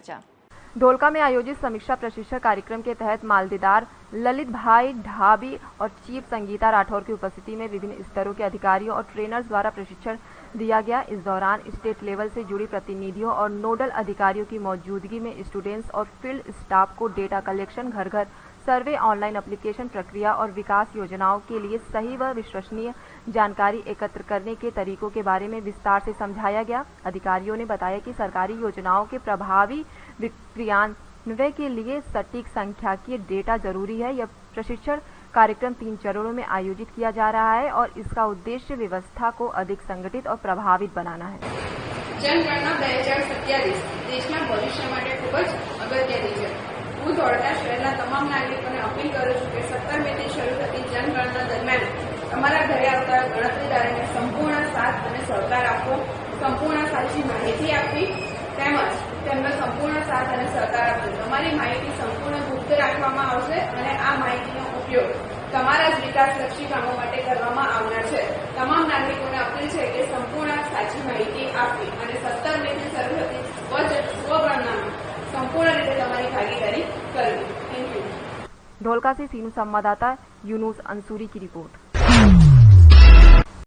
चर्चा। धोलका में आयोजित समीक्षा प्रशिक्षण कार्यक्रम के तहत मालदेदार ललित भाई ढाबी और चीफ संगीता राठौर की उपस्थिति में विभिन्न स्तरों के अधिकारियों और ट्रेनर्स द्वारा प्रशिक्षण दिया गया। इस दौरान स्टेट लेवल से जुड़ी प्रतिनिधियों और नोडल अधिकारियों की मौजूदगी में स्टूडेंट्स और फील्ड स्टाफ को डेटा कलेक्शन, घर घर सर्वे, ऑनलाइन एप्लीकेशन प्रक्रिया और विकास योजनाओं के लिए सही व विश्वसनीय जानकारी एकत्र करने के तरीकों के बारे में विस्तार से समझाया गया। अधिकारियों ने बताया कि सरकारी योजनाओं के प्रभावी क्रियान्वयन के लिए सटीक सांख्यिकीय डेटा जरूरी है। यह प्रशिक्षण कार्यक्रम 3 चरणों में आयोजित किया जा रहा है और इसका उद्देश्य व्यवस्था को अधिक संगठित और प्रभावित बनाना है। जनगणना 2027 देशના ભવિષ્ય માટે ખૂબ જ અગત્યની છે। હું ધોળકા શહેરના તમામ નાગરિકોને અપીલ કરું છું કે 17 મેથી શરૂ થતી જનગણના દરમિયાન તમારા ઘરે આવતા ગણતરીદારોને સંપૂર્ણ સાથ અને સહકાર આપવો, સંપૂર્ણ સાચી માહિતી આપવી તેમજ તેમને સંપૂર્ણ સાથ અને સહકાર આપવો। તમારી માહિતી સંપૂર્ણ ગુપ્ત રાખવામાં આવશે અને આ માહિતીનો ઉપયોગ તમારા જ વિકાસલક્ષી કામો માટે કરવામાં આવનાર છે। તમામ નાગરિકોને અપીલ છે કે સંપૂર્ણ સાચી માહિતી આપવી અને 17 મેથી શરૂ થતી સ્વગણનામાં संपूर्ण रीते તમારી ભાગીદારી કરવી। Thank you. धोलका से सीनू संवाददाता यूनुस अंसूरी की रिपोर्ट।